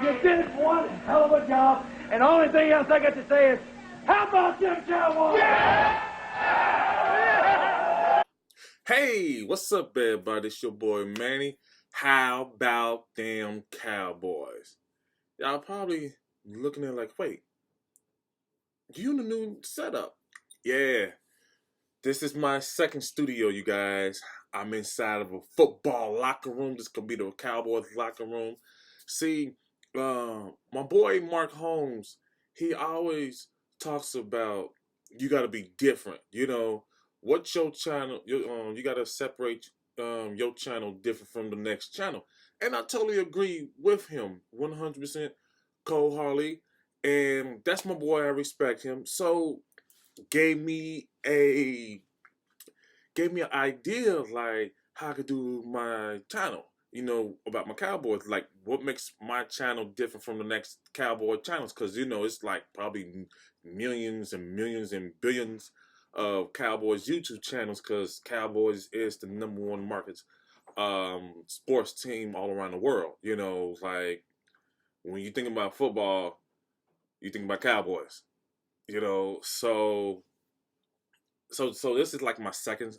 You did one hell of a job, and the only thing else I got to say is, how about them Cowboys? Yeah! Hey, what's up, everybody? It's your boy Manny. How about them Cowboys? Y'all probably looking at it like, wait, you in the new setup? Yeah, this is my second studio, you guys. I'm inside of a football locker room. This could be the Cowboys locker room. See, my boy Mark Holmes, he always talks about you got to be different. You know, what your channel, you got to separate your channel different from the next channel. And I totally agree with him, 100% cold-heartedly. And that's my boy. I respect him. So gave me a an idea of like how I could do my channel, you know, about my Cowboys, like what makes my channel different from the next Cowboy channels, because you know it's like probably millions and millions and billions of Cowboys YouTube channels, because Cowboys is the #1 market sports team all around the world. You know, like when you think about football, you think about Cowboys. You know, so this is like my second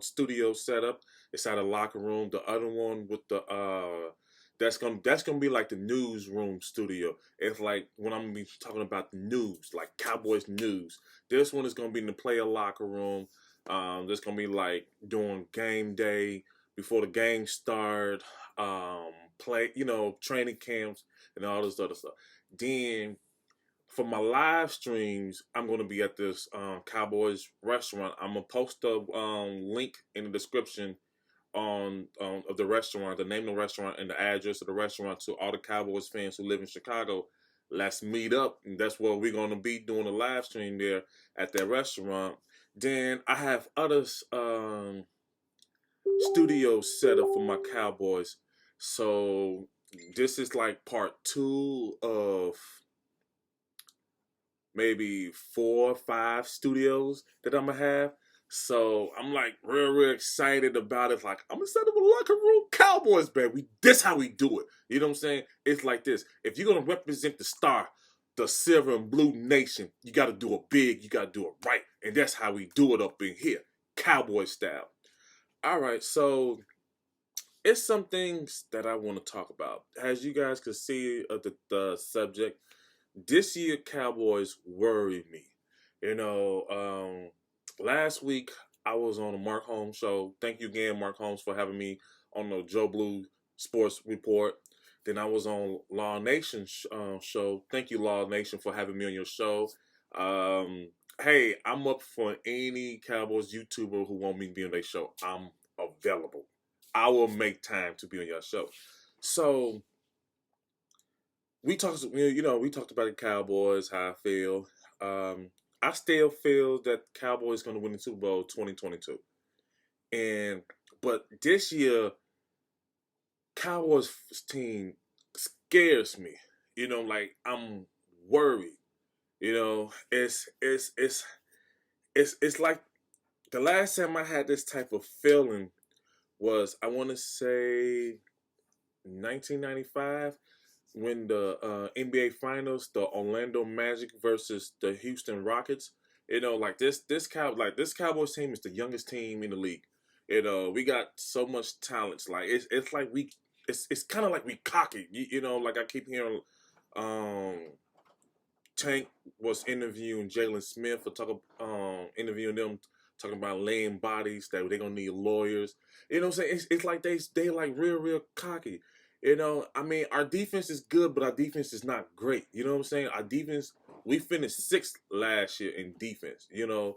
studio setup. It's at a locker room. The other one with the that's gonna be like the newsroom studio. It's like when I'm gonna be talking about the news, like Cowboys news. This one is gonna be in the player locker room. This gonna be like during game day, before the game start, play, you know, training camps and all this other stuff. Then for my live streams, I'm going to be at this Cowboys restaurant. I'm gonna post a link in the description of the restaurant, the name of the restaurant, and the address of the restaurant to all the Cowboys fans who live in Chicago. Let's meet up, and that's where we're going to be doing a live stream there at that restaurant. Then I have other studios set up for my Cowboys. So this is like part two of maybe 4 or 5 studios that I'm gonna have. So I'm like real excited about it. Like I'm gonna set up a locker room Cowboys, baby. This how we do it. You know what I'm saying? It's like this. If you're gonna represent the star, the silver and blue nation, you gotta do it big, you gotta do it right. And that's how we do it up in here. Cowboy style. Alright, so it's some things that I want to talk about. As you guys can see the subject, this year Cowboys worry me. You know, last week I was on a Mark Holmes show. Thank you again, Mark Holmes, for having me on the Joe Blue Sports Report. Then I was on Law Nation show. Thank you, Law Nation, for having me on your show. Hey, I'm up for any Cowboys YouTuber who want me to be on their show. I'm available. I will make time to be on your show. So we talked, we talked about the Cowboys, how I feel. I still feel that Cowboys going to win the Super Bowl 2022, but this year, Cowboys team scares me. You know, like I'm worried. You know, it's like the last time I had this type of feeling was, I want to say 1995, when the NBA Finals, the Orlando Magic versus the Houston Rockets. You know, like this Cowboys team is the youngest team in the league. You know, we got so much talent. Like it's like it's kind of like we cocky. You know, like I keep hearing, um, Tank was interviewing Jalen Smith for interviewing them, talking about laying bodies, that they're gonna need lawyers. You know what I'm saying? It's like they like real cocky. You know, I mean, our defense is good, but our defense is not great. You know what I'm saying? Our defense, we finished 6th last year in defense. You know,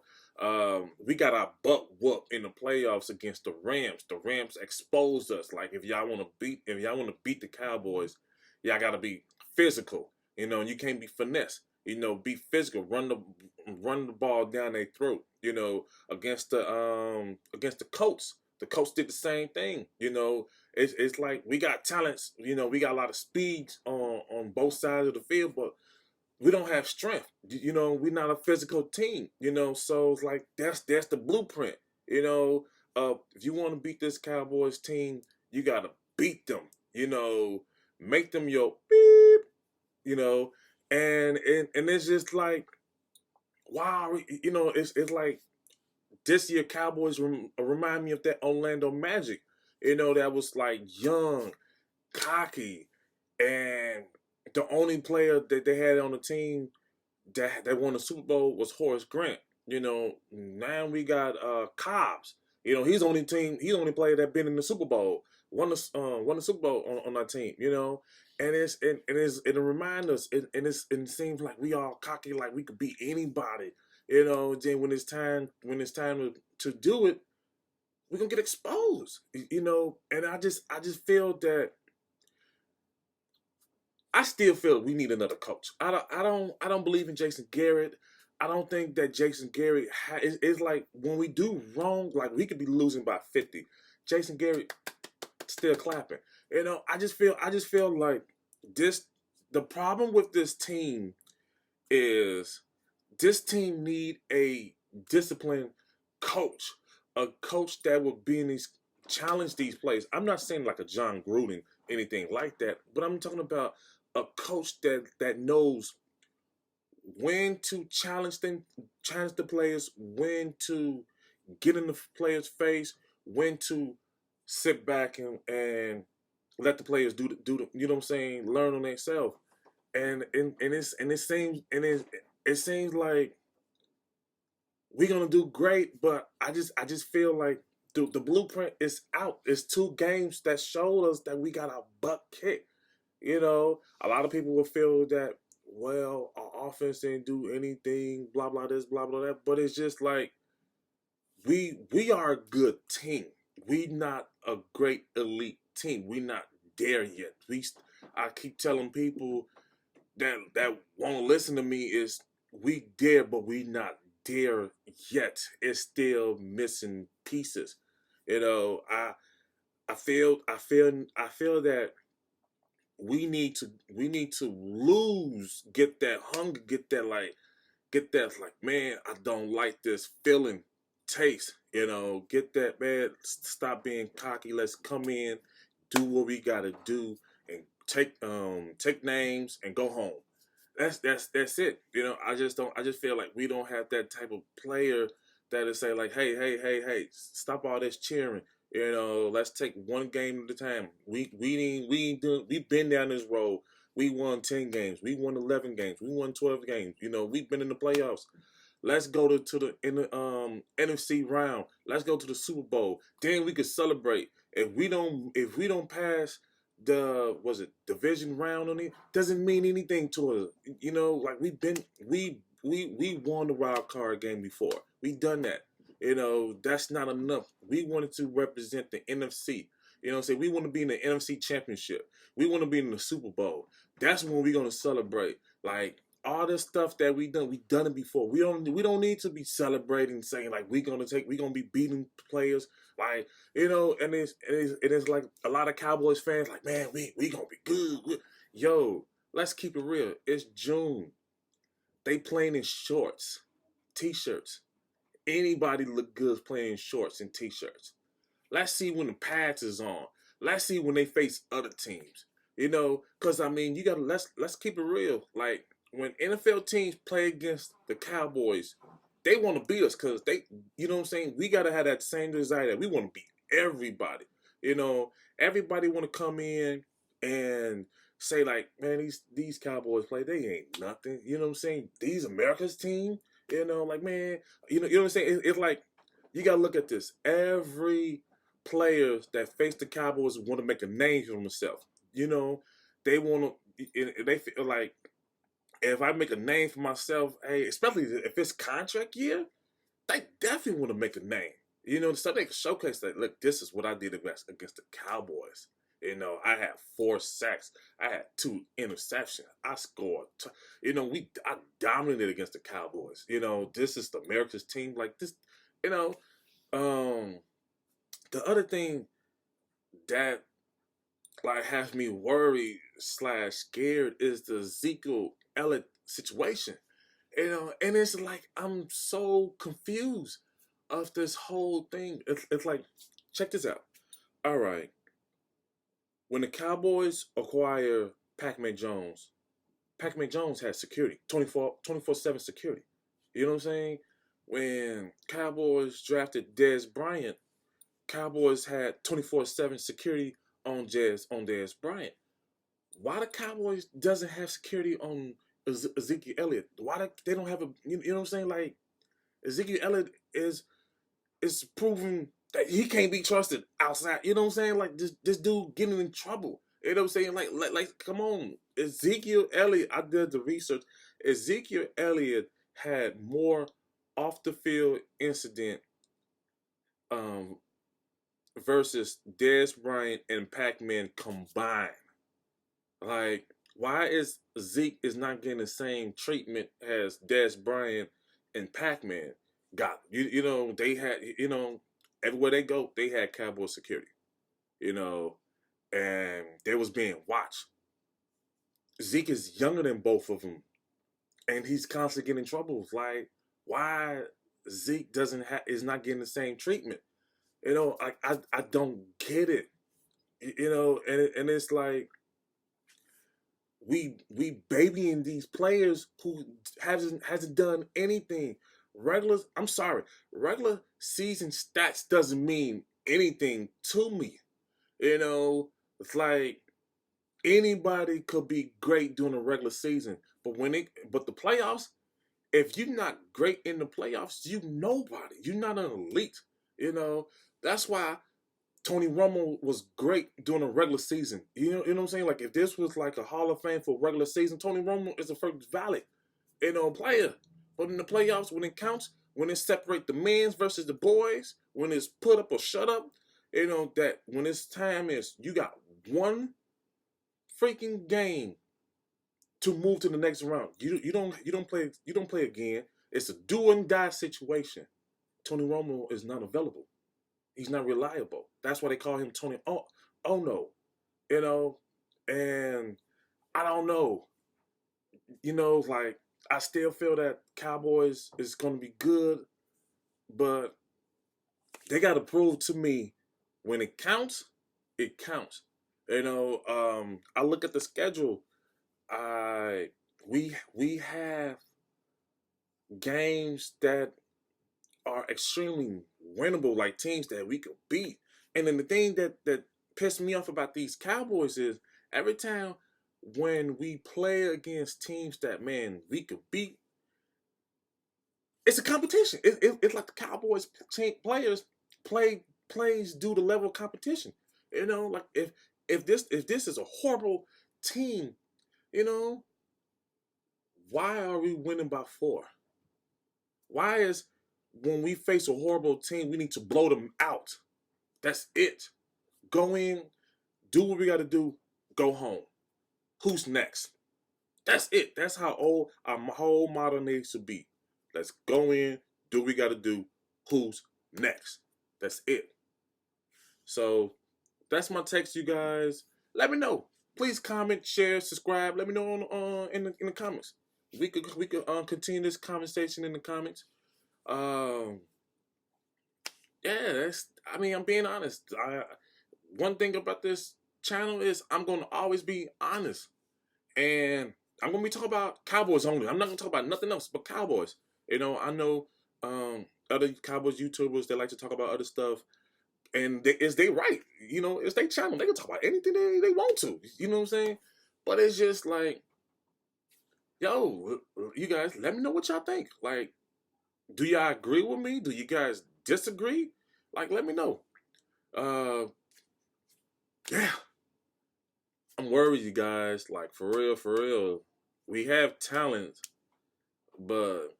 we got our butt whooped in the playoffs against the Rams. The Rams exposed us. Like if y'all want to beat the Cowboys, y'all got to be physical. You know, and you can't be finesse. You know, be physical. Run the ball down their throat. You know, against the Colts. The Colts did the same thing. You know, it's like we got talents. You know, we got a lot of speeds on both sides of the field, but we don't have strength. You know, we're not a physical team. You know, so it's like that's the blueprint. You know, if you want to beat this Cowboys team, you gotta beat them. You know, make them your beep. you know, and it's just like, wow, it's like this year Cowboys remind me of that Orlando Magic, that was like young, cocky, and the only player that they had on the team that won the Super Bowl was Horace Grant. Now we got Cobbs. He's the only player that been in the Super Bowl, won the Super Bowl on our team. And it'll remind us, and it seems like we all cocky, like we could beat anybody. Then when it's time to do it, we're gonna get exposed. And I just feel that I still feel we need another coach. I don't believe in Jason Garrett. I don't think that Jason Garrett it's like when we do wrong, like we could be losing by 50. Jason Garrett still clapping. I just feel like this. The problem with this team is this team need a disciplined coach, a coach that will be in these challenge these plays. I'm not saying like a John Gruden, anything like that, but I'm talking about a coach that knows when to challenge the players, when to get in the players' face, when to sit back and let the players do the you know what I'm saying, learn on themselves. And it seems like we're gonna do great, but I just feel like the blueprint is out. It's 2 games that showed us that we got our butt kicked. A lot of people will feel that, well, our offense didn't do anything, blah blah this, blah blah that. But it's just like we are a good team. We not a great elite team. We not there yet. I keep telling people that want to listen to me is we there, but we not there yet. It's still missing pieces. I feel that we need to get that hunger, get that man, I don't like this feeling, taste, get that, man, stop being cocky. Let's come in, do what we gotta do, and take names and go home. That's it. I just feel like we don't have that type of player that'll say like, hey, stop all this cheering. Let's take one game at a time. We've been down this road. We won 10 games. We won 11 games. We won 12 games. We've been in the playoffs. Let's go to the NFC round. Let's go to the Super Bowl. Then we could celebrate. If we don't pass the division round on it, doesn't mean anything to us. Like we won the wild card game before. We done that. That's not enough. We wanted to represent the NFC. Say we want to be in the NFC Championship. We want to be in the Super Bowl. That's when we're gonna celebrate. Like all this stuff that we done it before. We don't need to be celebrating, saying like we're gonna be beating players. Like, and it is like a lot of Cowboys fans like, man, we gonna be good. Yo, let's keep it real. It's June. They playing in shorts, t-shirts. Anybody look good playing in shorts and t-shirts. Let's see when the pads is on. Let's see when they face other teams. Because I mean, you gotta let's keep it real. Like when NFL teams play against the Cowboys, they want to beat us because you know what I'm saying. We gotta have that same desire that we want to beat everybody. Everybody want to come in and say like, man, these Cowboys play, they ain't nothing. You know what I'm saying? These America's team, like man, you know what I'm saying. It's like you gotta look at this. Every players that face the Cowboys want to make a name for themselves. They want to. They feel like if I make a name for myself, hey, especially if it's contract year, they definitely want to make a name. So they can showcase that. Look, this is what I did against the Cowboys. I had 4 sacks. I had 2 interceptions. I scored. I dominated against the Cowboys. This is the America's team. Like this. The other thing that like has me worried / scared is the Zeke Elliott situation. And it's like I'm so confused of this whole thing. It's like, check this out. All right, when the Cowboys acquire Pac-Man Jones, Pac-Man Jones had security, 24/7 security. You know what I'm saying? When Cowboys drafted Dez Bryant, Cowboys had 24/7 security on Dez Bryant. Why the Cowboys doesn't have security on Ezekiel Elliott? They don't have a you know what I'm saying? Like Ezekiel Elliott is proving that he can't be trusted outside. You know what I'm saying? Like this dude getting in trouble. You know what I'm saying? Like come on. Ezekiel Elliott, I did the research. Ezekiel Elliott had more off the field incident um versus Dez Bryant and Pac-Man combined. Like, why is Zeke is not getting the same treatment as Dez Bryant and Pac-Man got? You know, they had, everywhere they go, they had Cowboy security, you know, and they was being watched. Zeke is younger than both of them, and he's constantly getting in trouble. Like, why Zeke is not getting the same treatment? You know, I don't get it. You know, and it's like we babying these players who hasn't done anything. Regular season stats doesn't mean anything to me. You know, it's like anybody could be great during the regular season, but the playoffs, if you're not great in the playoffs, you nobody. You're not an elite. You know, that's why Tony Romo was great during the regular season. You know what I'm saying? Like if this was like a Hall of Fame for regular season, Tony Romo is the first valid, player. But in the playoffs, when it counts, when it separate the men's versus the boys, when it's put up or shut up, that when it's time is you got one freaking game to move to the next round. You don't play again. It's a do and die situation. Tony Romo is not available. He's not reliable. That's why they call him Tony. Oh no, and I don't know. Like I still feel that Cowboys is going to be good, but they got to prove to me when it counts, it counts. I look at the schedule. We have games that are extremely winnable, like teams that we could beat. And then the thing that pissed me off about these Cowboys is every time when we play against teams that we could beat, it's a competition. It's like the Cowboys players plays due to level of competition. Like if this is a horrible team, why are we winning by 4? Why is when we face a horrible team, we need to blow them out? That's it. Go in, do what we got to do, go home. Who's next? That's it. That's how our whole motto needs to be. Let's go in, do what we got to do. Who's next? That's it. So that's my text, you guys. Let me know. Please comment, share, subscribe. Let me know in the comments. We could continue this conversation in the comments. Yeah, I'm being honest. One thing about this channel is I'm gonna always be honest, and I'm gonna be talking about Cowboys only. I'm not gonna talk about nothing else but Cowboys. I know other Cowboys YouTubers that like to talk about other stuff, and it's they right. It's their channel. They can talk about anything they want to. You know what I'm saying? But it's just like, yo, you guys, let me know what y'all think. Like, do y'all agree with me? Do you guys disagree? Like, let me know. Yeah. I'm worried, you guys. Like, for real. We have talent, but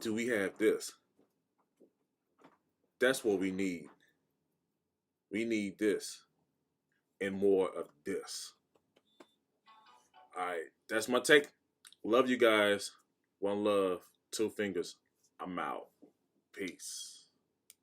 do we have this? That's what we need. We need this and more of this. All right. That's my take. Love you guys. One love. 2 fingers. I'm out. Peace.